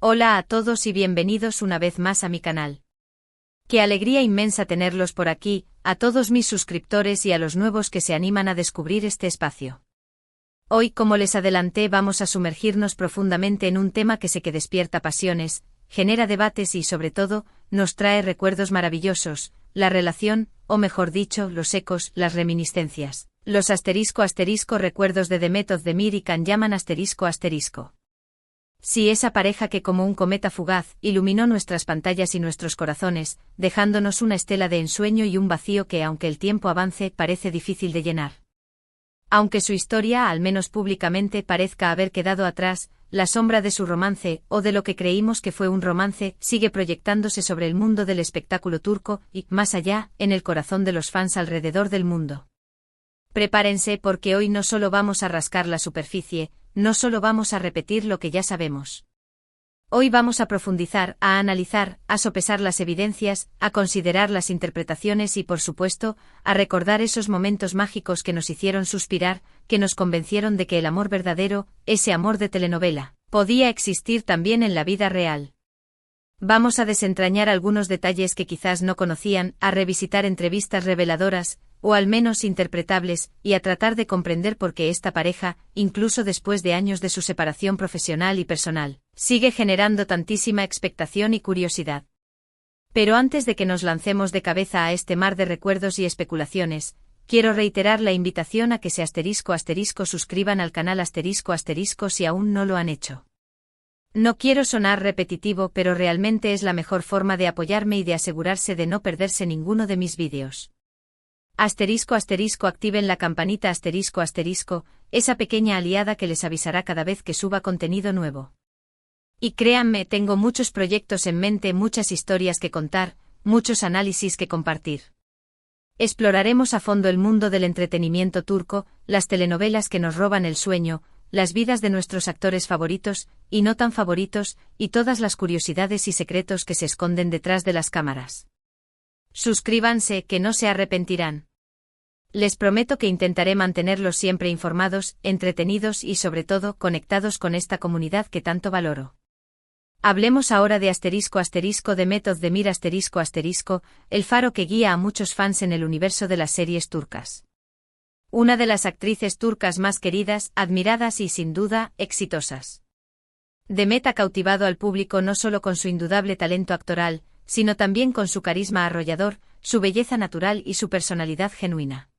Hola a todos y bienvenidos una vez más a mi canal. Qué alegría inmensa tenerlos por aquí, a todos mis suscriptores y a los nuevos que se animan a descubrir este espacio. Hoy, como les adelanté, vamos a sumergirnos profundamente en un tema que despierta pasiones, genera debates y sobre todo, nos trae recuerdos maravillosos, la relación, o mejor dicho, los ecos, las reminiscencias, los *** recuerdos de Demet Özdemir y Can Yaman ***. Sí, esa pareja que como un cometa fugaz, iluminó nuestras pantallas y nuestros corazones, dejándonos una estela de ensueño y un vacío que aunque el tiempo avance, parece difícil de llenar. Aunque su historia, al menos públicamente, parezca haber quedado atrás, la sombra de su romance, o de lo que creímos que fue un romance, sigue proyectándose sobre el mundo del espectáculo turco, y, más allá, en el corazón de los fans alrededor del mundo. Prepárense porque hoy no solo vamos a rascar la superficie, no solo vamos a repetir lo que ya sabemos. Hoy vamos a profundizar, a analizar, a sopesar las evidencias, a considerar las interpretaciones y, por supuesto, a recordar esos momentos mágicos que nos hicieron suspirar, que nos convencieron de que el amor verdadero, ese amor de telenovela, podía existir también en la vida real. Vamos a desentrañar algunos detalles que quizás no conocían, a revisitar entrevistas reveladoras, o al menos interpretables, y a tratar de comprender por qué esta pareja, incluso después de años de su separación profesional y personal, sigue generando tantísima expectación y curiosidad. Pero antes de que nos lancemos de cabeza a este mar de recuerdos y especulaciones, quiero reiterar la invitación a que se *** suscriban al canal *** si aún no lo han hecho. No quiero sonar repetitivo, pero realmente es la mejor forma de apoyarme y de asegurarse de no perderse ninguno de mis vídeos. *** activen la campanita ***, esa pequeña aliada que les avisará cada vez que suba contenido nuevo. Y créanme, tengo muchos proyectos en mente, muchas historias que contar, muchos análisis que compartir. Exploraremos a fondo el mundo del entretenimiento turco, las telenovelas que nos roban el sueño, las vidas de nuestros actores favoritos, y no tan favoritos, y todas las curiosidades y secretos que se esconden detrás de las cámaras. Suscríbanse, que no se arrepentirán. Les prometo que intentaré mantenerlos siempre informados, entretenidos y sobre todo conectados con esta comunidad que tanto valoro. Hablemos ahora de Demet Özdemir el faro que guía a muchos fans en el universo de las series turcas. Una de las actrices turcas más queridas, admiradas y sin duda, exitosas. Demet ha cautivado al público no solo con su indudable talento actoral, sino también con su carisma arrollador, su belleza natural y su personalidad genuina.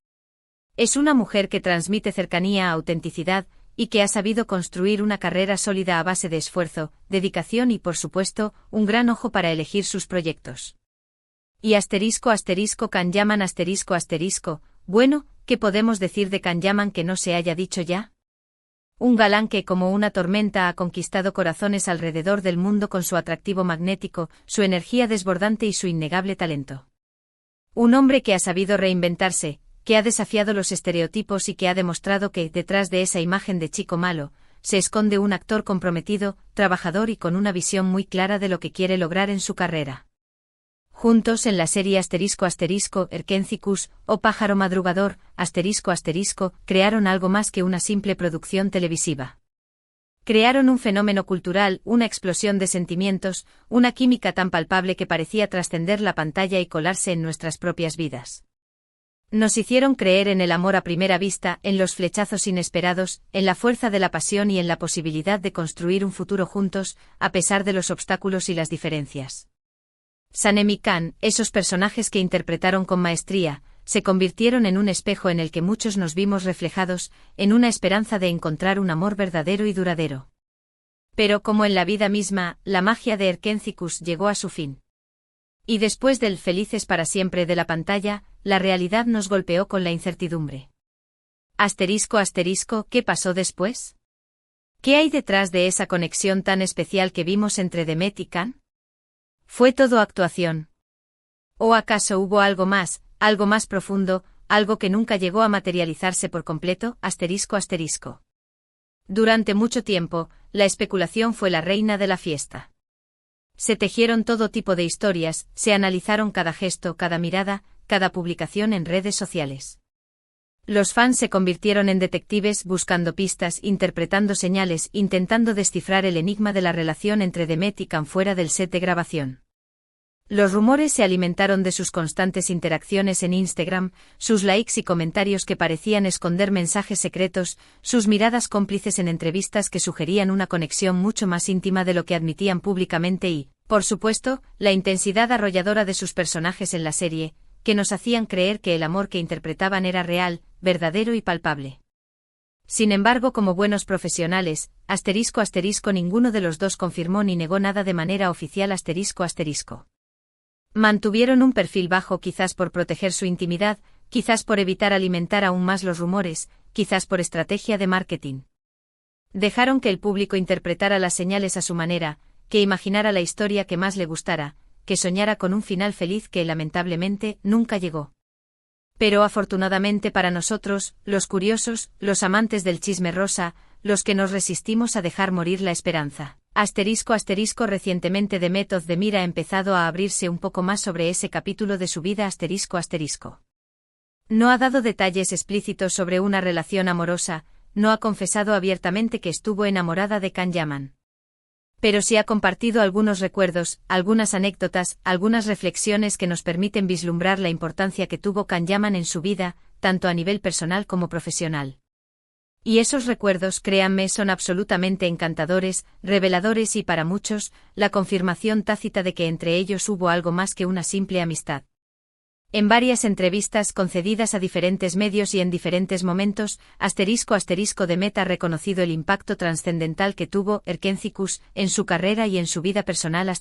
Es una mujer que transmite cercanía, autenticidad, y que ha sabido construir una carrera sólida a base de esfuerzo, dedicación y, por supuesto, un gran ojo para elegir sus proyectos. Y Can Yaman bueno, ¿qué podemos decir de Can Yaman que no se haya dicho ya? Un galán que como una tormenta ha conquistado corazones alrededor del mundo con su atractivo magnético, su energía desbordante y su innegable talento. Un hombre que ha sabido reinventarse, que ha desafiado los estereotipos y que ha demostrado que, detrás de esa imagen de chico malo, se esconde un actor comprometido, trabajador y con una visión muy clara de lo que quiere lograr en su carrera. Juntos en la serie Erkencikus, o Pájaro Madrugador, crearon algo más que una simple producción televisiva. Crearon un fenómeno cultural, una explosión de sentimientos, una química tan palpable que parecía trascender la pantalla y colarse en nuestras propias vidas. Nos hicieron creer en el amor a primera vista, en los flechazos inesperados, en la fuerza de la pasión y en la posibilidad de construir un futuro juntos, a pesar de los obstáculos y las diferencias. Sanem y Can, esos personajes que interpretaron con maestría, se convirtieron en un espejo en el que muchos nos vimos reflejados, en una esperanza de encontrar un amor verdadero y duradero. Pero como en la vida misma, la magia de Erkencikus llegó a su fin. Y después del felices para siempre de la pantalla, la realidad nos golpeó con la incertidumbre. ¿Qué pasó después? ¿Qué hay detrás de esa conexión tan especial que vimos entre Demet y Can? ¿Fue todo actuación? ¿O acaso hubo algo más profundo, algo que nunca llegó a materializarse por completo? Durante mucho tiempo, la especulación fue la reina de la fiesta. Se tejieron todo tipo de historias, se analizaron cada gesto, cada mirada, cada publicación en redes sociales. Los fans se convirtieron en detectives buscando pistas, interpretando señales, intentando descifrar el enigma de la relación entre Demet y Can fuera del set de grabación. Los rumores se alimentaron de sus constantes interacciones en Instagram, sus likes y comentarios que parecían esconder mensajes secretos, sus miradas cómplices en entrevistas que sugerían una conexión mucho más íntima de lo que admitían públicamente y, por supuesto, la intensidad arrolladora de sus personajes en la serie, que nos hacían creer que el amor que interpretaban era real, verdadero y palpable. Sin embargo, como buenos profesionales, ***, ninguno de los dos confirmó ni negó nada de manera oficial ***. Mantuvieron un perfil bajo quizás por proteger su intimidad, quizás por evitar alimentar aún más los rumores, quizás por estrategia de marketing. Dejaron que el público interpretara las señales a su manera, que imaginara la historia que más le gustara, que soñara con un final feliz que lamentablemente nunca llegó. Pero afortunadamente para nosotros, los curiosos, los amantes del chisme rosa, los que nos resistimos a dejar morir la esperanza. Recientemente Demet Özdemir ha empezado a abrirse un poco más sobre ese capítulo de su vida. No ha dado detalles explícitos sobre una relación amorosa, no ha confesado abiertamente que estuvo enamorada de Can Yaman. Pero sí ha compartido algunos recuerdos, algunas anécdotas, algunas reflexiones que nos permiten vislumbrar la importancia que tuvo Can Yaman en su vida, tanto a nivel personal como profesional. Y esos recuerdos, créanme, son absolutamente encantadores, reveladores y para muchos, la confirmación tácita de que entre ellos hubo algo más que una simple amistad. En varias entrevistas concedidas a diferentes medios y en diferentes momentos, Demet ha reconocido el impacto trascendental que tuvo Erkencikus en su carrera y en su vida personal.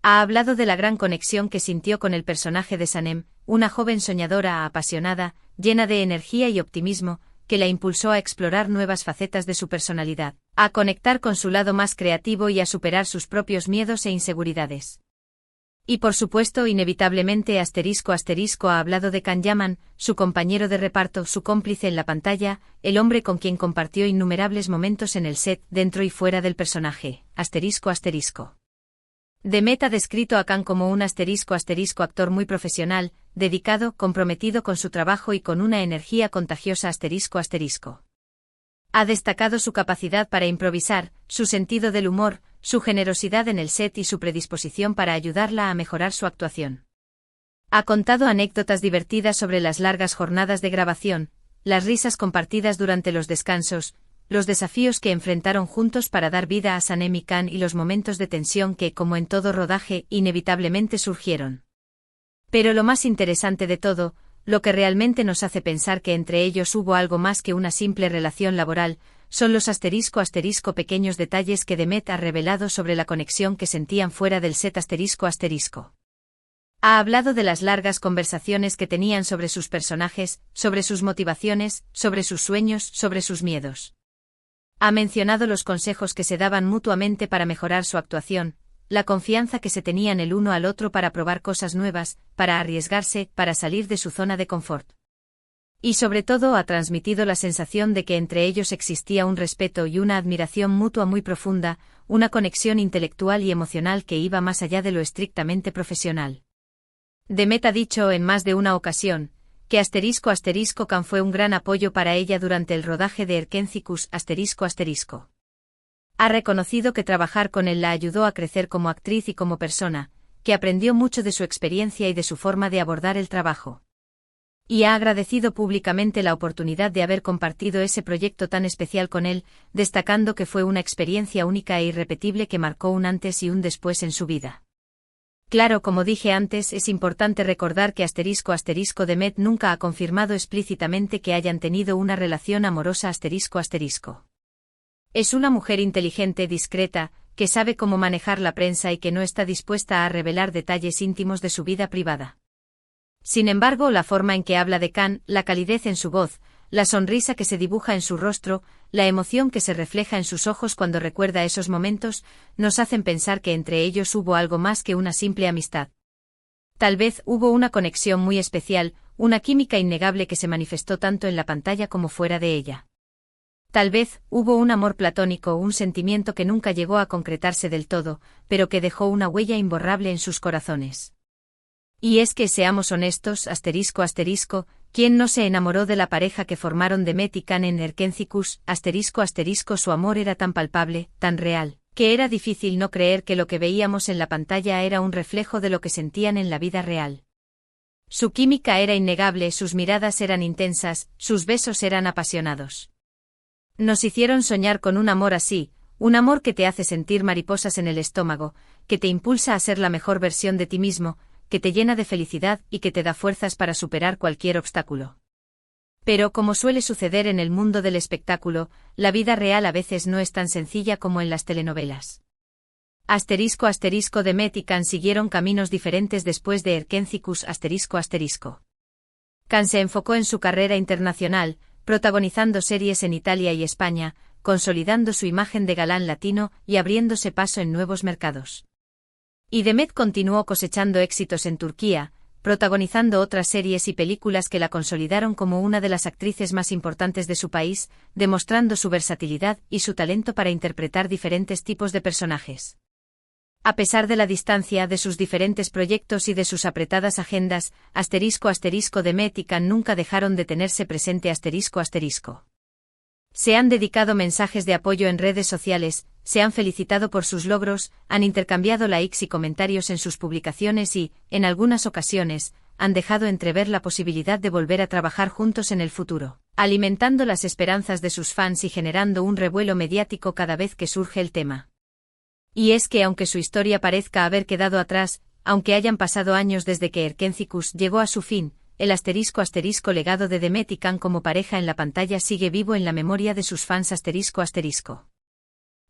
Ha hablado de la gran conexión que sintió con el personaje de Sanem, una joven soñadora apasionada, llena de energía y optimismo, que la impulsó a explorar nuevas facetas de su personalidad, a conectar con su lado más creativo y a superar sus propios miedos e inseguridades. Y por supuesto, inevitablemente, ha hablado de Can Yaman, su compañero de reparto, su cómplice en la pantalla, el hombre con quien compartió innumerables momentos en el set, dentro y fuera del personaje. Demet ha descrito a Can como un actor muy profesional, dedicado, comprometido con su trabajo y con una energía contagiosa. Ha destacado su capacidad para improvisar, su sentido del humor, su generosidad en el set y su predisposición para ayudarla a mejorar su actuación. Ha contado anécdotas divertidas sobre las largas jornadas de grabación, las risas compartidas durante los descansos, los desafíos que enfrentaron juntos para dar vida a Sanem y Can y los momentos de tensión que, como en todo rodaje, inevitablemente surgieron. Pero lo más interesante de todo, lo que realmente nos hace pensar que entre ellos hubo algo más que una simple relación laboral, son los pequeños detalles que Demet ha revelado sobre la conexión que sentían fuera del set. Ha hablado de las largas conversaciones que tenían sobre sus personajes, sobre sus motivaciones, sobre sus sueños, sobre sus miedos. Ha mencionado los consejos que se daban mutuamente para mejorar su actuación, la confianza que se tenían el uno al otro para probar cosas nuevas, para arriesgarse, para salir de su zona de confort. Y sobre todo ha transmitido la sensación de que entre ellos existía un respeto y una admiración mutua muy profunda, una conexión intelectual y emocional que iba más allá de lo estrictamente profesional. Demet ha dicho en más de una ocasión, que Can fue un gran apoyo para ella durante el rodaje de Erkencikus. Ha reconocido que trabajar con él la ayudó a crecer como actriz y como persona, que aprendió mucho de su experiencia y de su forma de abordar el trabajo. Y ha agradecido públicamente la oportunidad de haber compartido ese proyecto tan especial con él, destacando que fue una experiencia única e irrepetible que marcó un antes y un después en su vida. Claro, como dije antes, es importante recordar que Demet nunca ha confirmado explícitamente que hayan tenido una relación amorosa. Es una mujer inteligente, discreta, que sabe cómo manejar la prensa y que no está dispuesta a revelar detalles íntimos de su vida privada. Sin embargo, la forma en que habla de Can, la calidez en su voz, la sonrisa que se dibuja en su rostro, la emoción que se refleja en sus ojos cuando recuerda esos momentos, nos hacen pensar que entre ellos hubo algo más que una simple amistad. Tal vez hubo una conexión muy especial, una química innegable que se manifestó tanto en la pantalla como fuera de ella. Tal vez hubo un amor platónico, un sentimiento que nunca llegó a concretarse del todo, pero que dejó una huella imborrable en sus corazones. Y es que, seamos honestos, ¿quién no se enamoró de la pareja que formaron Demet y Can en Erkencicus? Su amor era tan palpable, tan real, que era difícil no creer que lo que veíamos en la pantalla era un reflejo de lo que sentían en la vida real. Su química era innegable, sus miradas eran intensas, sus besos eran apasionados. Nos hicieron soñar con un amor así, un amor que te hace sentir mariposas en el estómago, que te impulsa a ser la mejor versión de ti mismo, que te llena de felicidad y que te da fuerzas para superar cualquier obstáculo. Pero como suele suceder en el mundo del espectáculo, la vida real a veces no es tan sencilla como en las telenovelas. Demet y Can siguieron caminos diferentes después de Erkencicus. Can se enfocó en su carrera internacional, protagonizando series en Italia y España, consolidando su imagen de galán latino y abriéndose paso en nuevos mercados. Y Demet continuó cosechando éxitos en Turquía, protagonizando otras series y películas que la consolidaron como una de las actrices más importantes de su país, demostrando su versatilidad y su talento para interpretar diferentes tipos de personajes. A pesar de la distancia de sus diferentes proyectos y de sus apretadas agendas, Demet y Can nunca dejaron de tenerse presente. Se han dedicado mensajes de apoyo en redes sociales, se han felicitado por sus logros, han intercambiado likes y comentarios en sus publicaciones y, en algunas ocasiones, han dejado entrever la posibilidad de volver a trabajar juntos en el futuro, alimentando las esperanzas de sus fans y generando un revuelo mediático cada vez que surge el tema. Y es que aunque su historia parezca haber quedado atrás, aunque hayan pasado años desde que Erkencicus llegó a su fin, el legado de Demet y Can como pareja en la pantalla sigue vivo en la memoria de sus fans.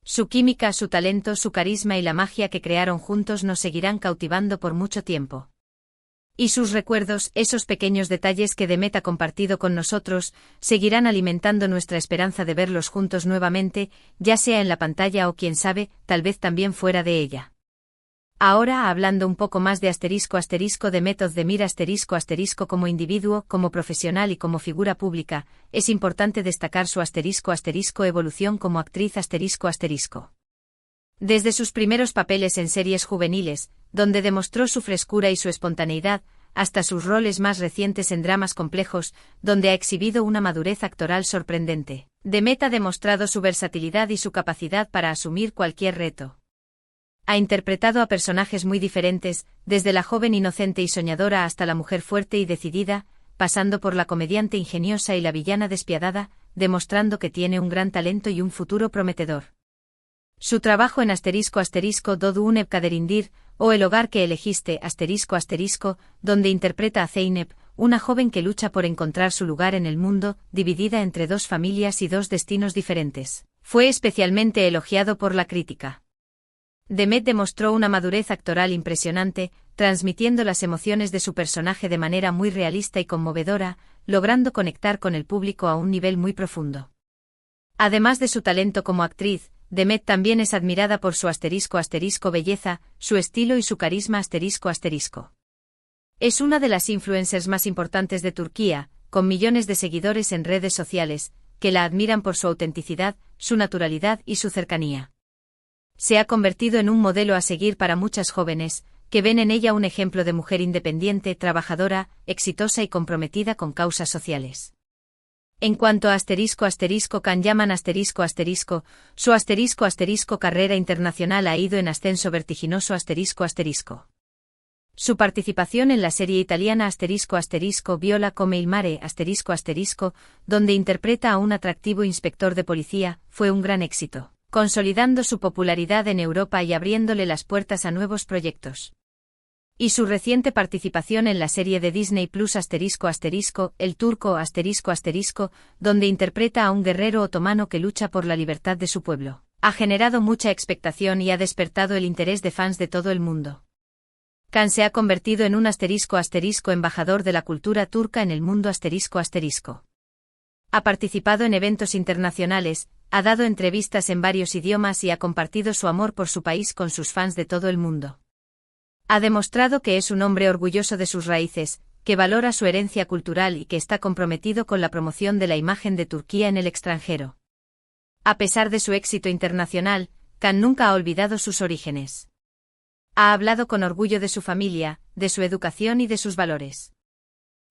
Su química, su talento, su carisma y la magia que crearon juntos nos seguirán cautivando por mucho tiempo. Y sus recuerdos, esos pequeños detalles que Demet ha compartido con nosotros, seguirán alimentando nuestra esperanza de verlos juntos nuevamente, ya sea en la pantalla o quién sabe, tal vez también fuera de ella. Ahora hablando un poco más de Demet Özdemir como individuo, como profesional y como figura pública, es importante destacar su evolución como actriz Desde sus primeros papeles en series juveniles, donde demostró su frescura y su espontaneidad, hasta sus roles más recientes en dramas complejos, donde ha exhibido una madurez actoral sorprendente, Demet ha demostrado su versatilidad y su capacidad para asumir cualquier reto. Ha interpretado a personajes muy diferentes, desde la joven inocente y soñadora hasta la mujer fuerte y decidida, pasando por la comediante ingeniosa y la villana despiadada, demostrando que tiene un gran talento y un futuro prometedor. Su trabajo en Dodu Uneb Kaderindir, o El hogar que elegiste, donde interpreta a Zeynep, una joven que lucha por encontrar su lugar en el mundo, dividida entre dos familias y dos destinos diferentes, fue especialmente elogiado por la crítica. Demet demostró una madurez actoral impresionante, transmitiendo las emociones de su personaje de manera muy realista y conmovedora, logrando conectar con el público a un nivel muy profundo. Además de su talento como actriz, Demet también es admirada por su belleza, su estilo y su carisma Es una de las influencers más importantes de Turquía, con millones de seguidores en redes sociales, que la admiran por su autenticidad, su naturalidad y su cercanía. Se ha convertido en un modelo a seguir para muchas jóvenes, que ven en ella un ejemplo de mujer independiente, trabajadora, exitosa y comprometida con causas sociales. En cuanto a Can llaman su carrera internacional ha ido en ascenso vertiginoso Su participación en la serie italiana Viola come il mare donde interpreta a un atractivo inspector de policía, fue un gran éxito, consolidando su popularidad en Europa y abriéndole las puertas a nuevos proyectos. Y su reciente participación en la serie de Disney Plus El turco donde interpreta a un guerrero otomano que lucha por la libertad de su pueblo, ha generado mucha expectación y ha despertado el interés de fans de todo el mundo. Can se ha convertido en un embajador de la cultura turca en el mundo Ha participado en eventos internacionales, ha dado entrevistas en varios idiomas y ha compartido su amor por su país con sus fans de todo el mundo. Ha demostrado que es un hombre orgulloso de sus raíces, que valora su herencia cultural y que está comprometido con la promoción de la imagen de Turquía en el extranjero. A pesar de su éxito internacional, Can nunca ha olvidado sus orígenes. Ha hablado con orgullo de su familia, de su educación y de sus valores.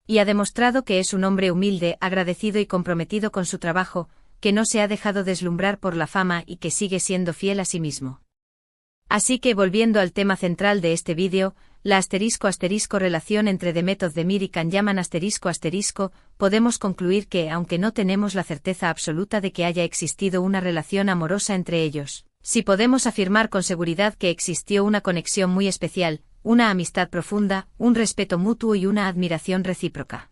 Y ha demostrado que es un hombre humilde, agradecido y comprometido con su trabajo, que no se ha dejado deslumbrar por la fama y que sigue siendo fiel a sí mismo. Así que volviendo al tema central de este vídeo, la *** relación entre The Method de Mir y Kanyaman ***, podemos concluir que, aunque no tenemos la certeza absoluta de que haya existido una relación amorosa entre ellos, sí podemos afirmar con seguridad que existió una conexión muy especial, una amistad profunda, un respeto mutuo y una admiración recíproca.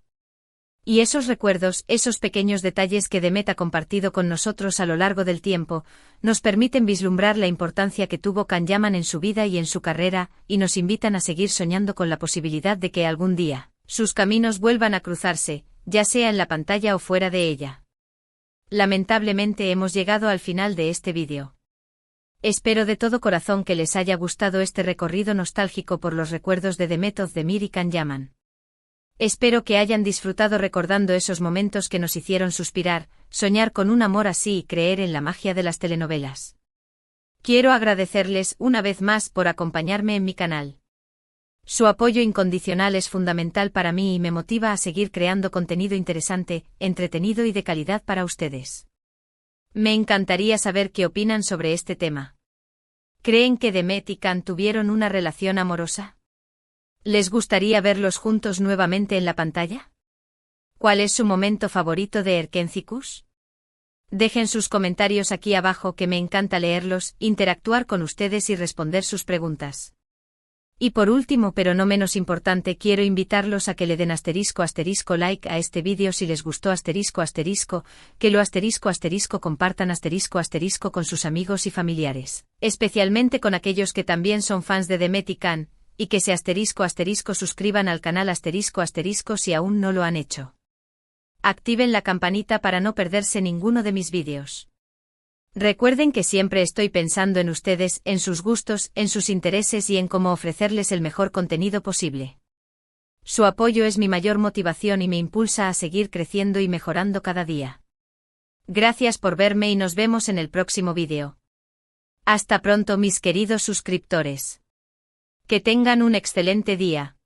Y esos recuerdos, esos pequeños detalles que Demet ha compartido con nosotros a lo largo del tiempo, nos permiten vislumbrar la importancia que tuvo Kanyaman en su vida y en su carrera, y nos invitan a seguir soñando con la posibilidad de que algún día, sus caminos vuelvan a cruzarse, ya sea en la pantalla o fuera de ella. Lamentablemente hemos llegado al final de este vídeo. Espero de todo corazón que les haya gustado este recorrido nostálgico por los recuerdos de The Method de Mir y Kanyaman. Espero que hayan disfrutado recordando esos momentos que nos hicieron suspirar, soñar con un amor así y creer en la magia de las telenovelas. Quiero agradecerles una vez más por acompañarme en mi canal. Su apoyo incondicional es fundamental para mí y me motiva a seguir creando contenido interesante, entretenido y de calidad para ustedes. Me encantaría saber qué opinan sobre este tema. ¿Creen que Demet y Kan tuvieron una relación amorosa? ¿Les gustaría verlos juntos nuevamente en la pantalla? ¿Cuál es su momento favorito de Erkencikus? Dejen sus comentarios aquí abajo que me encanta leerlos, interactuar con ustedes y responder sus preguntas. Y por último pero no menos importante quiero invitarlos a que le den *** like a este vídeo si les gustó ***, que lo *** compartan *** con sus amigos y familiares, especialmente con aquellos que también son fans de Demet y Kan, y que se *** suscriban al canal *** si aún no lo han hecho. Activen la campanita para no perderse ninguno de mis vídeos. Recuerden que siempre estoy pensando en ustedes, en sus gustos, en sus intereses y en cómo ofrecerles el mejor contenido posible. Su apoyo es mi mayor motivación y me impulsa a seguir creciendo y mejorando cada día. Gracias por verme y nos vemos en el próximo vídeo. Hasta pronto mis queridos suscriptores. Que tengan un excelente día.